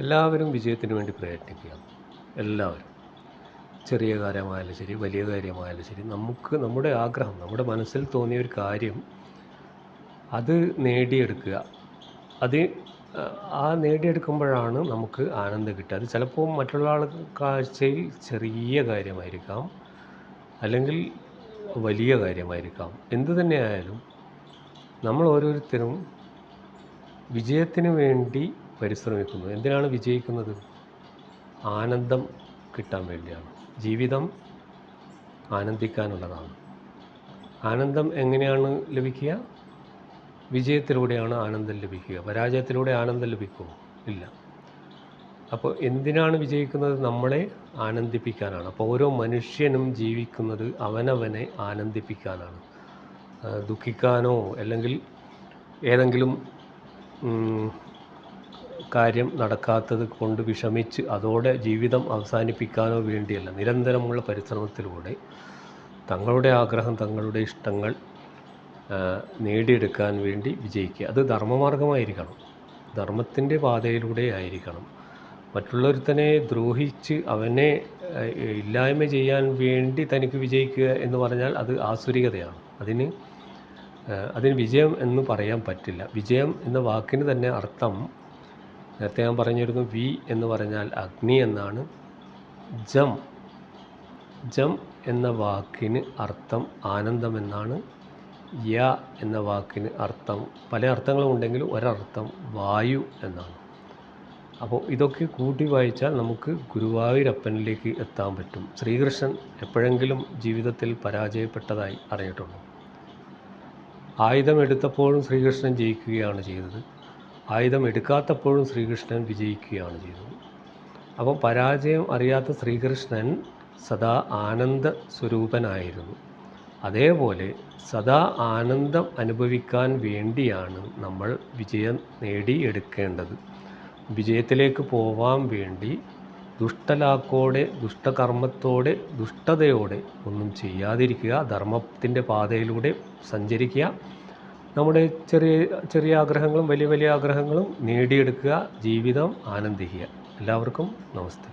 എല്ലാവരും വിജയത്തിന് വേണ്ടി പ്രയത്നിക്കുക. എല്ലാവരും. ചെറിയ കാര്യമായാലും ശരി, വലിയ കാര്യമായാലും ശരി, നമ്മുടെ ആഗ്രഹം, നമ്മുടെ മനസ്സിൽ തോന്നിയ ഒരു കാര്യം അത് നേടിയെടുക്കുക. അത് ആ നേടിയെടുക്കുമ്പോഴാണ് നമുക്ക് ആനന്ദം കിട്ടുക. അത് ചിലപ്പോൾ മറ്റുള്ള ആൾക്ക് കാഴ്ചയിൽ ചെറിയ കാര്യമായിരിക്കാം, അല്ലെങ്കിൽ വലിയ കാര്യമായിരിക്കാം. എന്തു തന്നെയായാലും നമ്മൾ ഓരോരുത്തരും വിജയത്തിന് വേണ്ടി പരിശ്രമിക്കുന്നു. എന്തിനാണ് വിജയിക്കുന്നത്? ആനന്ദം കിട്ടാൻ വേണ്ടിയാണ്. ജീവിതം ആനന്ദിക്കാനുള്ളതാണ്. ആനന്ദം എങ്ങനെയാണ് ലഭിക്കുക? വിജയത്തിലൂടെയാണ് ആനന്ദം ലഭിക്കുക. പരാജയത്തിലൂടെ ആനന്ദം ലഭിക്കുമോ? ഇല്ല. അപ്പോൾ എന്തിനാണ് വിജയിക്കുന്നത്? നമ്മളെ ആനന്ദിപ്പിക്കാനാണ്. അപ്പോൾ ഓരോ മനുഷ്യനും ജീവിക്കുന്നത് അവനവനെ ആനന്ദിപ്പിക്കാനാണ്. ദുഃഖിക്കാനോ അല്ലെങ്കിൽ ഏതെങ്കിലും കാര്യം നടക്കാത്തത് കൊണ്ട് വിഷമിച്ച് അതോടെ ജീവിതം അവസാനിപ്പിക്കാനോ വേണ്ടിയല്ല. നിരന്തരമുള്ള പരിശ്രമത്തിലൂടെ തങ്ങളുടെ ആഗ്രഹം, തങ്ങളുടെ ഇഷ്ടങ്ങൾ നേടിയെടുക്കാൻ വേണ്ടി വിജയിക്കുക. അത് ധർമ്മമാർഗമായിരിക്കണം, ധർമ്മത്തിൻ്റെ പാതയിലൂടെ ആയിരിക്കണം. മറ്റുള്ളൊരുത്തനെ ദ്രോഹിച്ച് അവനെ ഇല്ലായ്മ ചെയ്യാൻ വേണ്ടി തനിക്ക് വിജയിക്കുക എന്ന് പറഞ്ഞാൽ അത് ആസുരികതയാണ്. അതിന് വിജയം എന്ന് പറയാൻ പറ്റില്ല. വിജയം എന്ന വാക്കിന് തന്നെ അർത്ഥം നേരത്തെ ഞാൻ പറഞ്ഞിരുന്നു. വി എന്ന് പറഞ്ഞാൽ അഗ്നി എന്നാണ്. ജം എന്ന വാക്കിന് അർത്ഥം ആനന്ദം എന്നാണ്. യ എന്ന വാക്കിന് അർത്ഥം പല അർത്ഥങ്ങളും ഉണ്ടെങ്കിലും ഒരർത്ഥം വായു എന്നാണ്. അപ്പോൾ ഇതൊക്കെ കൂട്ടി വായിച്ചാൽ നമുക്ക് ഗുരുവായൂരപ്പനിലേക്ക് എത്താൻ പറ്റും. ശ്രീകൃഷ്ണൻ എപ്പോഴെങ്കിലും ജീവിതത്തിൽ പരാജയപ്പെട്ടതായി അറിഞ്ഞിട്ടുണ്ടോ? ആയുധം എടുത്തപ്പോഴും ശ്രീകൃഷ്ണൻ ജയിക്കുകയാണ് ചെയ്തത്. ആയുധം എടുക്കാത്തപ്പോഴും ശ്രീകൃഷ്ണൻ വിജയിക്കുകയാണ് ചെയ്തത്. അപ്പം പരാജയം അറിയാത്ത ശ്രീകൃഷ്ണൻ സദാ ആനന്ദ സ്വരൂപനായിരുന്നു. അതേപോലെ സദാ ആനന്ദം അനുഭവിക്കാൻ വേണ്ടിയാണ് നമ്മൾ വിജയം നേടിയെടുക്കേണ്ടത്. വിജയത്തിലേക്ക് പോവാൻ വേണ്ടി ദുഷ്ടലാക്കോടെ, ദുഷ്ടകർമ്മത്തോടെ, ദുഷ്ടതയോടെ ഒന്നും ചെയ്യാതിരിക്കുക. ധർമ്മത്തിൻ്റെ പാതയിലൂടെ സഞ്ചരിക്കുക. നമ്മുടെ ചെറിയ ചെറിയ ആഗ്രഹങ്ങളും വലിയ വലിയ ആഗ്രഹങ്ങളും നേടിയെടുക്കുക. ജീവിതം ആനന്ദിക്കുക. എല്ലാവർക്കും നമസ്തേ.